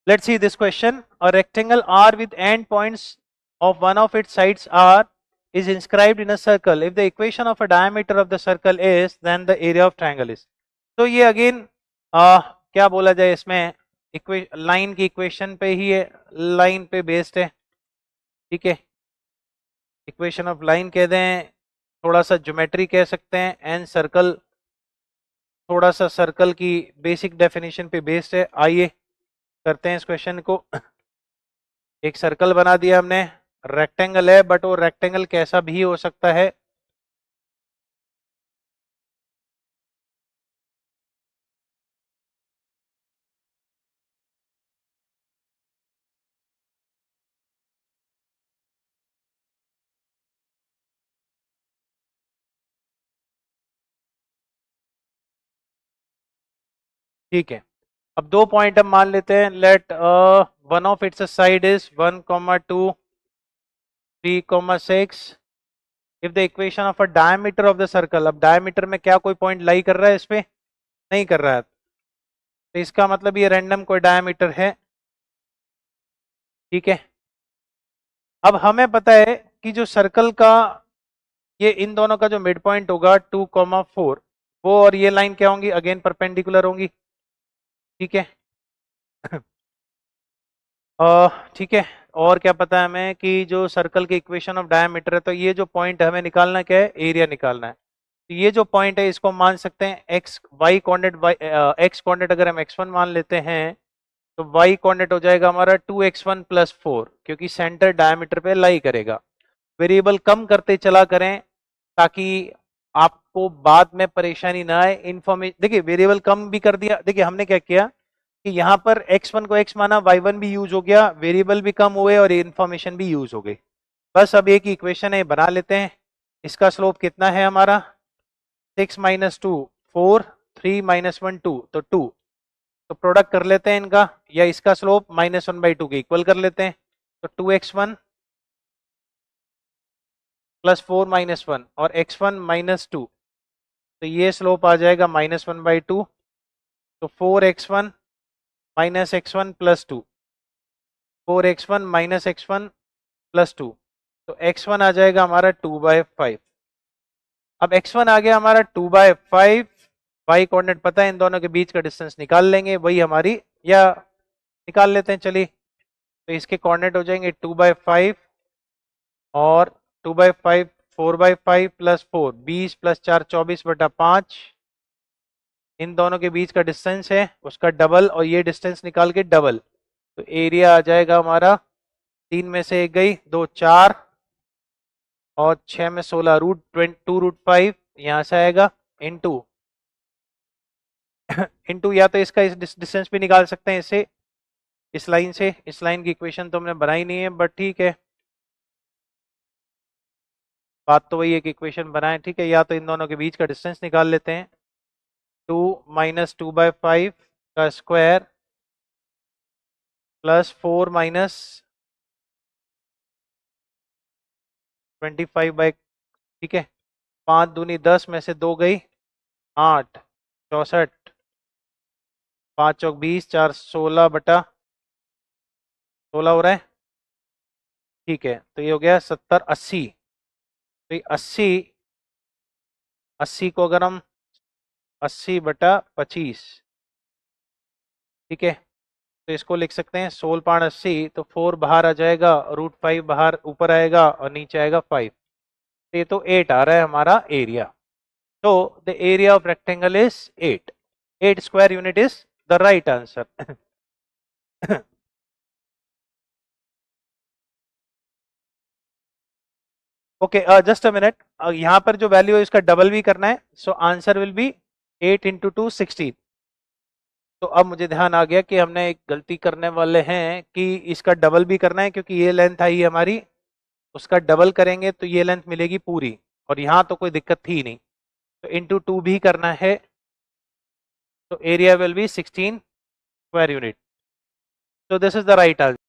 Let's see this question. A rectangle R with end points of one of its sides R is inscribed in a circle. If the equation of a diameter of the circle is, then the area of triangle is. तो ये again क्या बोला जाए इसमें, line की equation पे ही है, line पे बेस्ड है, ठीक है। इक्वेशन ऑफ लाइन कह दें, थोड़ा सा ज्योमेट्री कह सकते हैं, एंड सर्कल थोड़ा सा सर्कल की बेसिक डेफिनेशन पे बेस्ड है। आइए करते हैं इस क्वेश्चन को। एक सर्कल बना दिया हमने, रेक्टेंगल है, बट वो रेक्टेंगल कैसा भी हो सकता है। ठीक है, अब दो पॉइंट हम मान लेते हैं। Let one of its side is 1,2 3,6। If the equation of a diameter of the circle, अब डायमीटर में क्या कोई पॉइंट लाई कर रहा है, इस पे नहीं कर रहा है, तो इसका मतलब ये रैंडम कोई डायमीटर है, ठीक है। अब हमें पता है कि जो सर्कल का ये इन दोनों का जो मिड पॉइंट होगा 2,4, वो और ये लाइन क्या होंगी, अगेन परपेंडिकुलर होंगी, ठीक है। ठीक है, और क्या पता है हमें कि जो सर्कल की इक्वेशन ऑफ डायमीटर है, तो ये जो पॉइंट हमें निकालना क्या है, एरिया निकालना है। तो ये जो पॉइंट है इसको मान सकते हैं X Y coordinate, X coordinate अगर हम x1 मान लेते हैं, तो y कोऑर्डिनेट हो जाएगा हमारा 2x1 + 4, क्योंकि सेंटर डायमीटर पे लाई करेगा। वेरिएबल कम करते चला करें ताकि आपको बाद में परेशानी ना आए। इन्फॉर्मेशन देखिए, वेरिएबल कम भी कर दिया, देखिए हमने क्या किया कि यहाँ पर x1 को x माना, y1 भी यूज हो गया, वेरिएबल भी कम हुए और इन्फॉर्मेशन भी यूज हो गई। बस अब एक इक्वेशन है बना लेते हैं। इसका स्लोप कितना है हमारा, 6 - 2 4, 3 - 1 2, तो 2। तो प्रोडक्ट कर लेते हैं इनका, या इसका स्लोप -1/2 के इक्वल कर लेते हैं। तो 2x1 + 4 - 1 और x1 - 2, तो ये स्लोप आ जाएगा -1/2। तो 4x1 - x1 + 2, 4x1 - x1 + 2, तो x1 आ जाएगा हमारा 2/5। अब x1 आ गया हमारा 2/5, y कोऑर्डिनेट पता है, इन दोनों के बीच का डिस्टेंस निकाल लेंगे, वही हमारी, या निकाल लेते हैं चलिए। तो इसके कोऑर्डिनेट हो जाएंगे 2/5 और 2/5, 4/5 + 4, 20 + 4 24/5। इन दोनों के बीच का डिस्टेंस है उसका डबल, और ये डिस्टेंस निकाल के डबल, तो एरिया आ जाएगा हमारा, 3 में से 1 गई, 2 4, और 6 में 16, √2√5 यहाँ से आएगा, इनटू इनटू, या तो इसका इस डिस्टेंस भी निकाल सकते हैं इससे, इस लाइन से। इस लाइन की इक्वेशन तो हमने बनाई नहीं है, बट ठीक है, बात तो वही है कि इक्वेशन बनाए, ठीक है। या तो इन दोनों के बीच का डिस्टेंस निकाल लेते हैं, 2 - 2/5 का स्क्वायर +4 - 25, ठीक है। 5 दूनी 10 में से 2 गई, 8 64, 5 चौक 20, 4 16/16 हो रहा है, ठीक है। तो ये हो गया 70 80। तो ये 80, 80 को अगर हम 80/25, ठीक है, तो इसको लिख सकते हैं 16/80। तो 4 बाहर आ जाएगा, √5 बाहर ऊपर आएगा और नीचे आएगा 5, ये तो 8 आ रहा है हमारा एरिया। तो the area of rectangle is 8, 8 square unit is the right answer. Okay, just a minute, यहाँ पर जो वैल्यू है इसका डबल भी करना है, सो आंसर विल बी 8 × 2 16। तो अब मुझे ध्यान आ गया कि हमने एक गलती करने वाले हैं कि इसका डबल भी करना है, क्योंकि ये लेंथ आई हमारी, उसका डबल करेंगे तो ये लेंथ मिलेगी पूरी, और यहाँ तो कोई दिक्कत थी नहीं, तो इंटू 2 भी करना है, तो area will be 16 square unit. So this is the right answer.